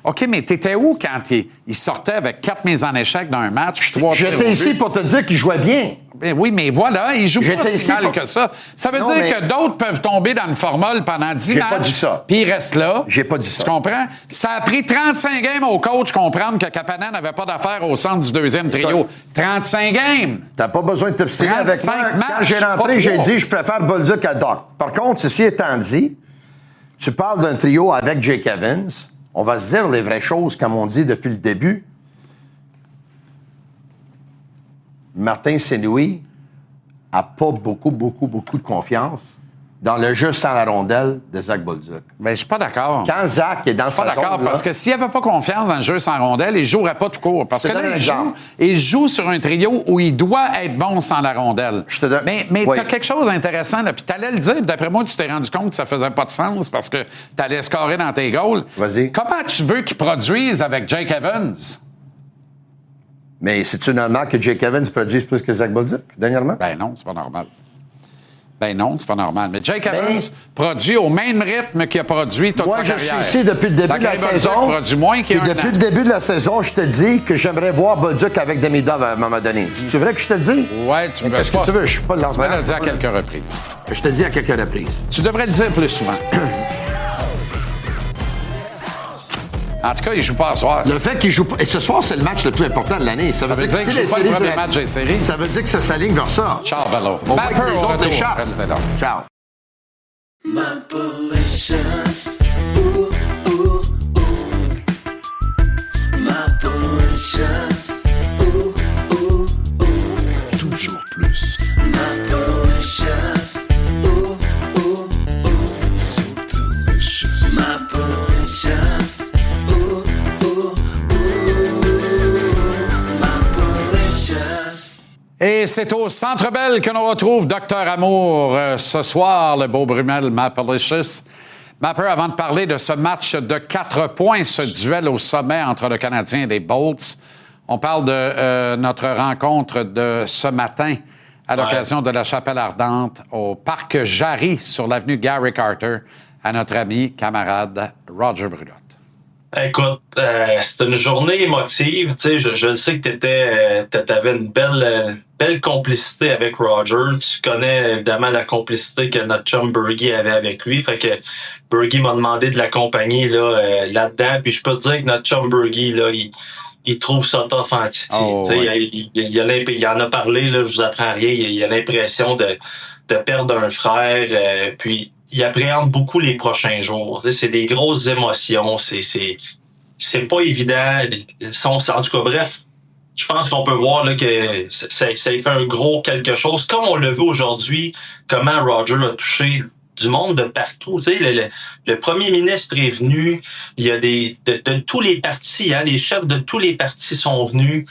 OK, mais t'étais où quand il sortait avec 4 mises en échec dans un match, 3 tirs au but? J'étais ici pour te dire qu'il jouait bien. Ben oui, mais voilà, il joue pas si mal que ça. Ça veut dire que d'autres peuvent tomber dans le formol pendant 10 matchs. J'ai pas dit ça. Puis ils restent là. J'ai pas dit ça. Tu comprends? Ça a pris 35 games au coach comprendre que Kapanen n'avait pas d'affaires au centre du 2e trio. 35 games! T'as pas besoin de t'obstiner avec moi. Matchs, quand j'ai rentré, j'ai dit je préfère Bolduc à Doc. Par contre, ceci étant dit, tu parles d'un trio avec Jake Evans. On va se dire les vraies choses, comme on dit depuis le début. Martin Saint-Louis n'a pas beaucoup de confiance dans le jeu sans la rondelle de Zach Bolduc. Bien, je suis pas d'accord. Quand Zach est dans sa zone... Je suis pas d'accord, parce que s'il n'avait pas confiance dans le jeu sans rondelle, il ne jouerait pas tout court. Parce que là, il joue sur un trio où il doit être bon sans la rondelle. Mais tu as quelque chose d'intéressant, là, puis tu allais le dire, puis d'après moi, tu t'es rendu compte que ça faisait pas de sens parce que tu allais scorer dans tes goals. Vas-y. Comment tu veux qu'il produise avec Jake Evans? Mais c'est-tu normal que Jake Evans produise plus que Zach Bolduc, dernièrement? Ben non, c'est pas normal. Ben non, c'est pas normal. Mais Jake Evans produit au même rythme qu'il a produit toute sa carrière. Moi, je suis ici depuis le début de la saison. Produit moins qu'il y a depuis le début de la saison, je te dis que j'aimerais voir Bolduc avec Demidov à un moment donné. C'est vrai que je te le dis? Ouais, tu me Qu'est-ce que tu veux? Je suis pas le lancement. Tu me l'as dit à quelques reprises. Je te dis à quelques reprises. Tu devrais le dire plus souvent. En tout cas, il joue pas ce soir. Le fait qu'il joue pas... Et ce soir, c'est le match le plus important de l'année. Ça veut dire qu'il joue pas le premier match des séries. Ça veut dire que ça s'aligne vers ça. Ciao, Bello. On voit que les autres échappent. Restez là. Ciao. Mapolicious, ooh, ooh, ooh. Mapolicious, ooh, ooh, ooh. Toujours plus. Mapolicious, ooh, ooh, ooh. So delicious. Mapolicious, ooh, ooh, ooh. Et c'est au Centre Bell que l'on retrouve Dr Amour ce soir, le beau Brumel Mapalicious. Mapper, avant de parler de ce match de 4 points, ce duel au sommet entre le Canadien et les Bolts, on parle de notre rencontre de ce matin à l'occasion de la Chapelle Ardente au Parc Jarry sur l'avenue Gary Carter à notre ami, camarade Roger Brulotte. Écoute, c'est une journée émotive. Tu sais, je sais que t'avais une belle complicité avec Roger. Tu connais évidemment la complicité que notre chum Bergie avait avec lui. Fait que Bergie m'a demandé de l'accompagner là-dedans. Puis je peux te dire que notre chum Bergie, là, il trouve ça tough en titi. Il en a parlé, là, je vous apprends rien. Il a l'impression de perdre un frère. Puis il appréhende beaucoup les prochains jours. C'est des grosses émotions. C'est pas évident. En tout cas, bref, je pense qu'on peut voir là, que ça fait un gros quelque chose. Comme on l'a vu aujourd'hui, comment Roger a touché du monde de partout. Le premier ministre est venu. Il y a de tous les partis, les chefs de tous les partis sont venus.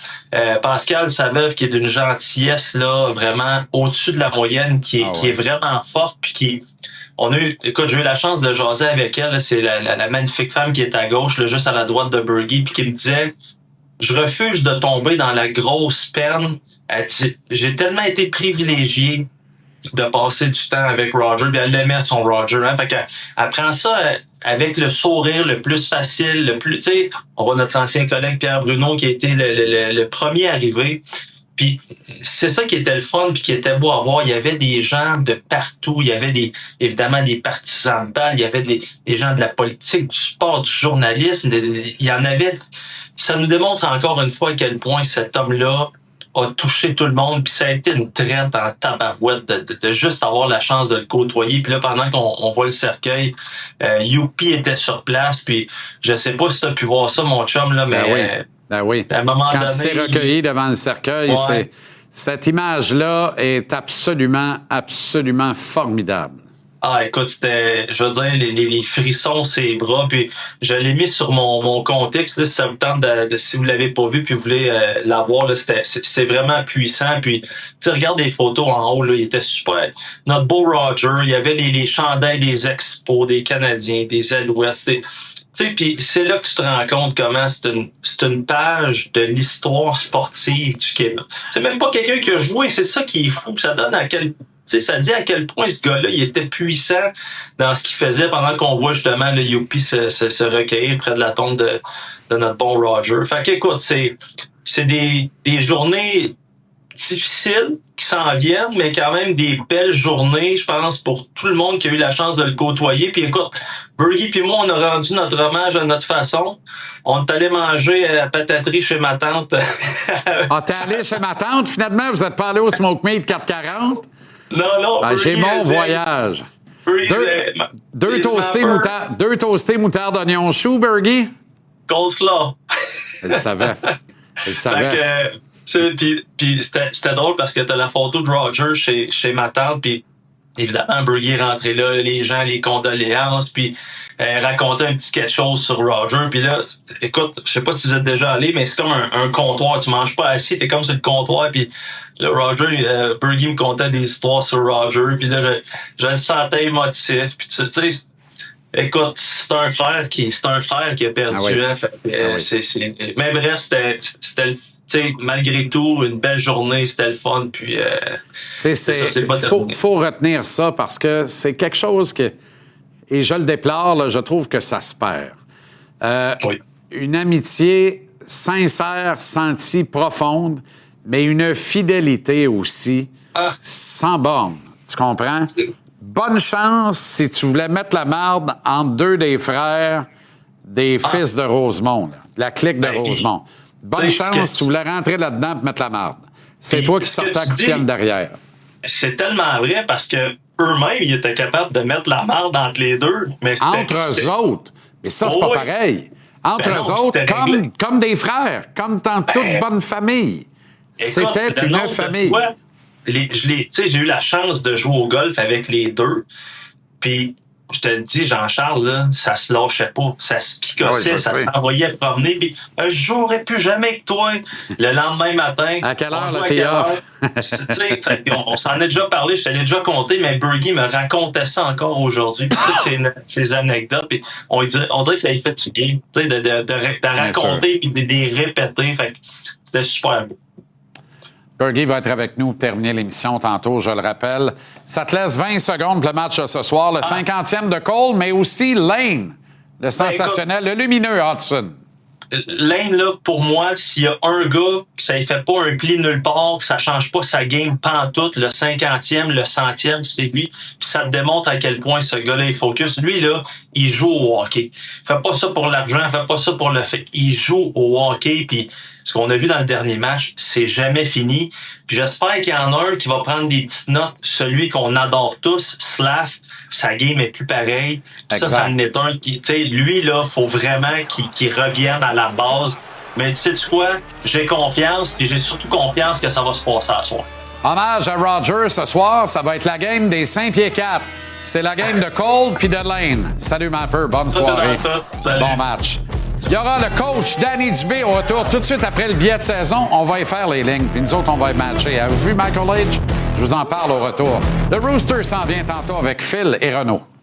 Pascal Saveuve, qui est d'une gentillesse là, vraiment au-dessus de la moyenne, qui est vraiment forte, puis j'ai eu la chance de jaser avec elle. Là, c'est la magnifique femme qui est à gauche, là, juste à la droite de Bergie, puis qui me disait, je refuse de tomber dans la grosse peine. Elle dit, j'ai tellement été privilégié de passer du temps avec Roger, puis elle aimait son Roger. Fait qu'elle prend ça avec le sourire le plus facile, le plus, tu sais, on voit notre ancien collègue Pierre Bruno qui a été le premier arrivé. Puis c'est ça qui était le fun puis qui était beau à voir. Il y avait des gens de partout. Il y avait évidemment des partisans de balle. Il y avait des gens de la politique, du sport, du journalisme. Il y en avait. Ça nous démontre encore une fois à quel point cet homme-là a touché tout le monde. Puis ça a été une traite en tabarouette de juste avoir la chance de le côtoyer. Puis là, pendant qu'on voit le cercueil, Youpi était sur place. Puis je sais pas si tu as pu voir ça, mon chum, là, mais... Ben oui. À un moment Quand donné, il s'est recueilli devant le cercueil, cette image-là est absolument, absolument formidable. Ah, écoute, je veux dire, les frissons, ses bras, puis je l'ai mis sur mon contexte, là, si ça vous tente si vous l'avez pas vu, puis vous voulez l'avoir, là, c'est vraiment puissant, puis tu regardes les photos en haut, là, il était super. Notre beau Roger, il y avait les chandails des Expos, des Canadiens, des Alouettes, puis c'est là que tu te rends compte comment c'est une page de l'histoire sportive du Québec. C'est même pas quelqu'un qui a joué, c'est ça qui est fou. Ça donne ça dit à quel point ce gars-là, il était puissant dans ce qu'il faisait pendant qu'on voit justement le Youpi se recueillir près de la tombe de notre bon Roger. Fait qu'écoute, c'est des journées difficiles qui s'en viennent, mais quand même des belles journées, je pense, pour tout le monde qui a eu la chance de le côtoyer. Puis écoute, Bergie puis moi, on a rendu notre hommage à notre façon. On est allé manger à la pataterie chez ma tante. T'es allé chez ma tante, finalement? Vous êtes pas allé au Smoke Meat 440? Non. J'ai mon voyage. Deux toastés moutarde d'oignon chou, Bergie? Coleslaw. Elle savait. Puis c'était drôle parce que t'as la photo de Roger chez ma tante, puis évidemment, Bergie est rentré là, les gens, les condoléances, puis racontait un petit quelque chose sur Roger. Puis là, écoute, je sais pas si vous êtes déjà allé, mais c'est comme un comptoir. Tu manges pas assis, t'es comme sur le comptoir, puis là, Bergie me contait des histoires sur Roger, puis là, je le sentais émotif, puis tu sais, écoute, c'est un frère qui a perdu, hein, fait, mais bref, c'était le t'sais, malgré tout, une belle journée, c'était le fun. Puis, faut retenir ça parce que c'est quelque chose que, et je le déplore, là, je trouve que ça se perd. Une amitié sincère, sentie, profonde, mais une fidélité aussi, sans borne. Tu comprends? Bonne chance si tu voulais mettre la marde entre deux des frères des fils de Rosemont, là, la clique de Rosemont. Bonne chance, tu voulais rentrer là-dedans pour mettre la marde. C'est toi qui sortais à coup de pied derrière. C'est tellement vrai parce que eux-mêmes, ils étaient capables de mettre la marde entre les deux. Mais entre eux autres. Mais ça, c'est pas pareil. Entre eux autres, comme des frères, comme dans toute bonne famille. C'était une famille. J'ai eu la chance de jouer au golf avec les deux. Puis je te le dis, Jean-Charles, là, ça se lâchait pas. Ça se picossait, ça s'envoyait promener. Puis, je jouerai plus jamais avec toi. Le lendemain matin. À quelle heure, là, t'es off? On s'en a déjà parlé, je te l'ai déjà compté, mais Bergie me racontait ça encore aujourd'hui. Toutes ces anecdotes. Puis on dirait que ça lui fait du bien, de raconter et de les répéter. Fait que c'était super beau. Bergie va être avec nous pour terminer l'émission tantôt, je le rappelle. Ça te laisse 20 secondes pour le match de ce soir. Le 50e de Cole, mais aussi Lane, le sensationnel, le lumineux Hudson. Lane, là, pour moi, s'il y a un gars que ça ne fait pas un pli nulle part, que ça change pas sa game pantoute, le 50e, le 100e, c'est lui. Puis ça te démontre à quel point ce gars-là est focus. Lui, là, il joue au hockey. Il fait pas ça pour l'argent, il fait pas ça pour le fait. Il joue au hockey, puis ce qu'on a vu dans le dernier match, c'est jamais fini. Puis j'espère qu'il y en a un qui va prendre des petites notes. Celui qu'on adore tous, Slav, sa game est plus pareille. Ça en est un qui, tu sais, lui, là, faut vraiment qu'il revienne à la base. Mais tu sais quoi? J'ai confiance, puis j'ai surtout confiance que ça va se passer à soir. Hommage à Roger ce soir, ça va être la game des 5 pieds 4. C'est la game de Cole puis de Lane. Salut, Mapper, bonne soirée. Bon match. Il y aura le coach Danny Dubé au retour tout de suite après le billet de saison. On va y faire les lignes, puis nous autres, on va y matcher. Avez-vous vu Michael Age? Je vous en parle au retour. Le Rooster s'en vient tantôt avec Phil et Renaud.